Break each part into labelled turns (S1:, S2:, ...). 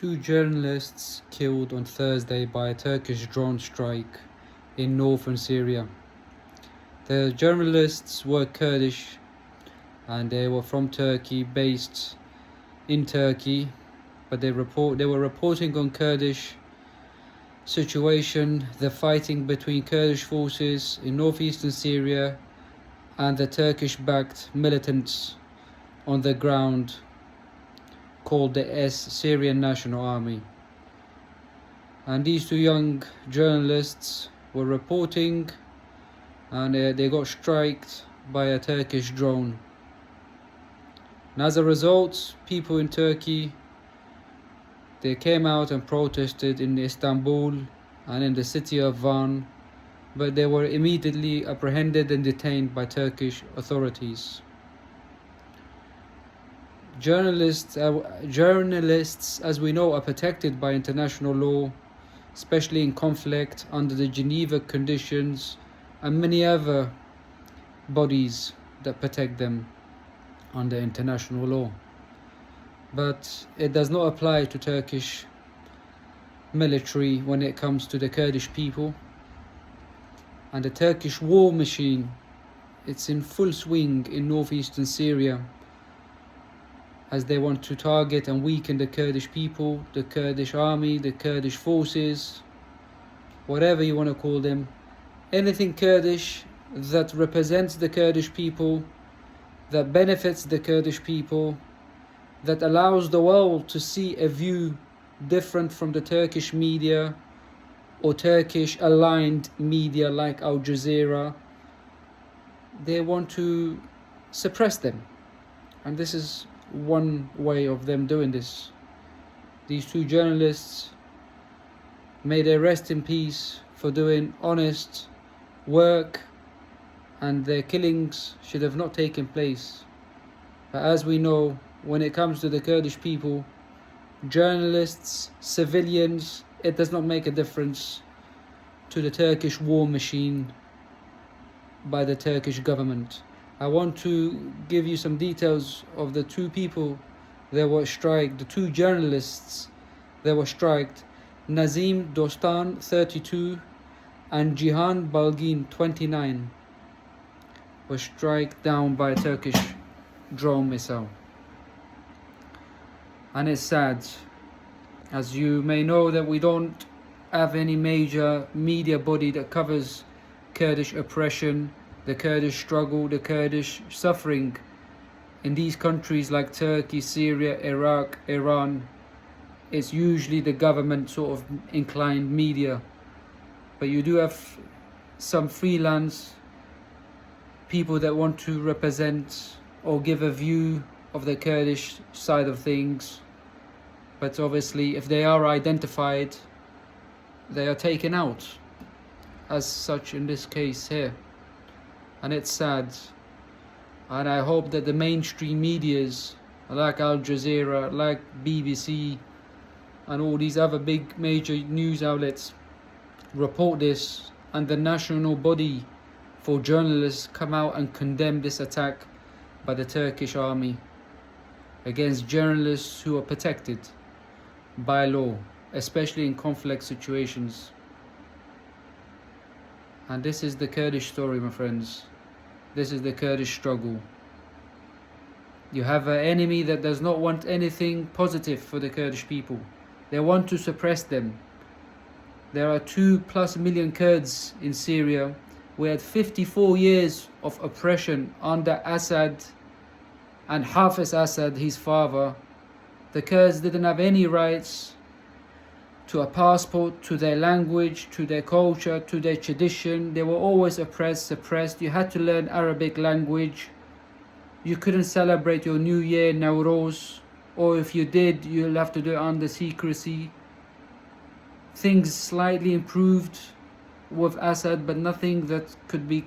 S1: Two journalists killed on Thursday by a Turkish drone strike in northern Syria. The journalists were Kurdish and they were from Turkey, based in Turkey, but they were reporting on Kurdish situation, the fighting between Kurdish forces in northeastern Syria and the Turkish-backed militants on the ground called the Syrian National Army. And these two young journalists were reporting and they got struck by a Turkish drone. And as a result, people in Turkey, they came out and protested in Istanbul and in the city of Van, but they were immediately apprehended and detained by Turkish authorities. Journalists, as we know, are protected by international law, especially in conflict, under the Geneva Conditions and many other bodies that protect them under international law. But it does not apply to Turkish military when it comes to the Kurdish people. And the Turkish war machine, it's in full swing in northeastern Syria, as they want to target and weaken the Kurdish people, the Kurdish army, the Kurdish forces, whatever you want to call them. Anything Kurdish that represents the Kurdish people, that benefits the Kurdish people, that allows the world to see a view different from the Turkish media or Turkish aligned media like Al Jazeera, they want to suppress them. And this is one way of them doing this. These two journalists, may they rest in peace for doing honest work, and their killings should have not taken place. But as we know, when it comes to the Kurdish people, journalists, civilians, it does not make a difference to the Turkish war machine by the Turkish government. I want to give you some details of the two people that were struck, the two journalists that were struck. Nazim, Daştan, 32, and Cihan, Bilgin, 29, were struck down by a Turkish drone missile. And it's sad, as you may know, that we don't have any major media body that covers Kurdish oppression, the Kurdish struggle, the Kurdish suffering in these countries like Turkey, Syria, Iraq, Iran. It's usually the government sort of inclined media. But you do have some freelance people that want to represent or give a view of the Kurdish side of things. But obviously, if they are identified, they are taken out, as such in this case here. And it's sad. And I hope that the mainstream medias, like Al Jazeera, like BBC, and all these other big major news outlets, report this, and the national body for journalists come out and condemn this attack by the Turkish army against journalists who are protected by law, especially in conflict situations. And this is the Kurdish story, my friends. This is the Kurdish struggle. You have an enemy that does not want anything positive for the Kurdish people. They want to suppress them. There are 2+ million Kurds in Syria. We had 54 years of oppression under Assad and Hafiz Assad, his father. The Kurds didn't have any rights to a passport, to their language, to their culture, to their tradition. They were always oppressed, suppressed. You had to learn Arabic language. You couldn't celebrate your New Year, Nowruz, or if you did, you'll have to do it under secrecy. Things slightly improved with Assad, but nothing that could be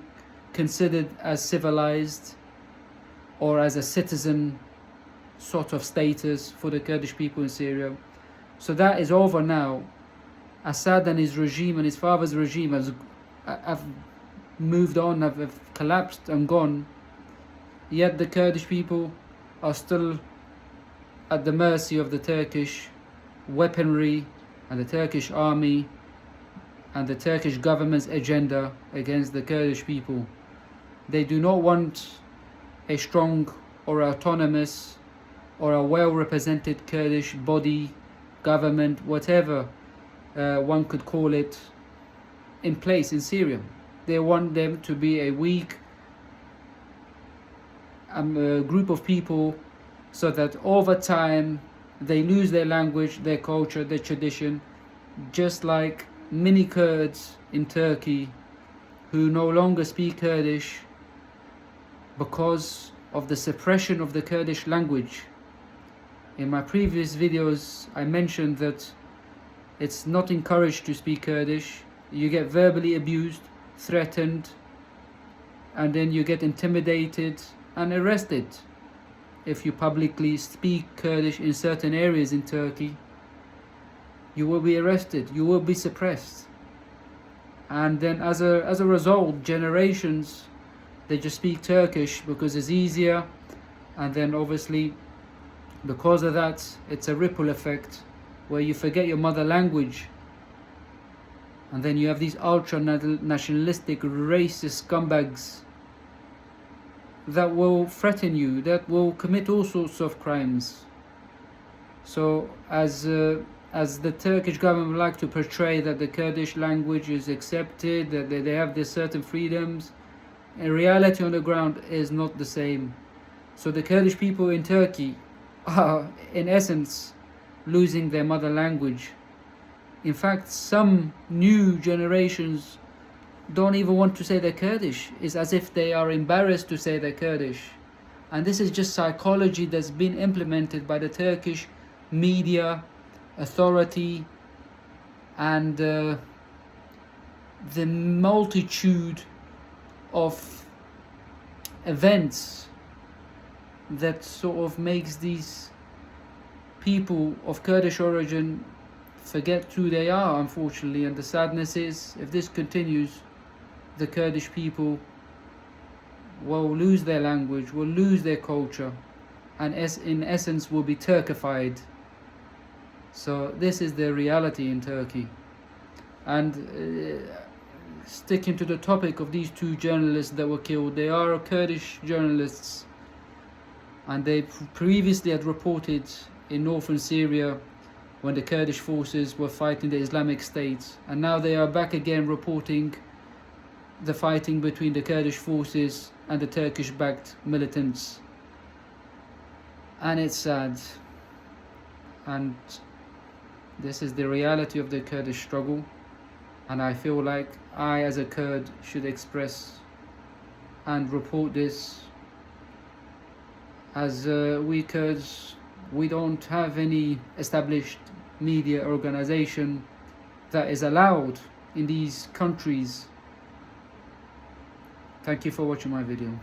S1: considered as civilized or as a citizen sort of status for the Kurdish people in Syria. So that is over now. Assad and his regime and his father's regime have moved on, have collapsed and gone. Yet the Kurdish people are still at the mercy of the Turkish weaponry and the Turkish army and the Turkish government's agenda against the Kurdish people. They do not want a strong or autonomous or a well-represented Kurdish body, government, whatever one could call it, in place in Syria. They want them to be a weak group of people, so that over time they lose their language, their culture, their tradition, just like many Kurds in Turkey who no longer speak Kurdish because of the suppression of the Kurdish language. In my previous videos I mentioned that it's not encouraged to speak Kurdish. You get verbally abused, threatened, and then you get intimidated and arrested if you publicly speak Kurdish in certain areas in Turkey. You will be arrested, you will be suppressed, and then as a result, generations, they just speak Turkish because it's easier, and then obviously because of that it's a ripple effect where you forget your mother language, and then you have these ultra nationalistic racist scumbags that will threaten you, that will commit all sorts of crimes. So as the Turkish government would like to portray that the Kurdish language is accepted, that they have these certain freedoms, in reality on the ground is not the same. So the Kurdish people in Turkey are in essence losing their mother language. In fact, some new generations don't even want to say they're Kurdish. It's as if they are embarrassed to say they're Kurdish. And this is just psychology that's been implemented by the Turkish media, authority, and the multitude of events that sort of makes these people of Kurdish origin forget who they are, unfortunately. And the sadness is, if this continues, the Kurdish people will lose their language, will lose their culture, and in essence will be Turkified. So this is the reality in Turkey. And sticking to the topic of these two journalists that were killed, they are Kurdish journalists, and they previously had reported in northern Syria when the Kurdish forces were fighting the Islamic State, and now they are back again reporting the fighting between the Kurdish forces and the Turkish-backed militants. And it's sad, and this is the reality of the Kurdish struggle, and I feel like I as a Kurd should express and report this, as we Kurds, we don't have any established media organization that is allowed in these countries. Thank you for watching my video.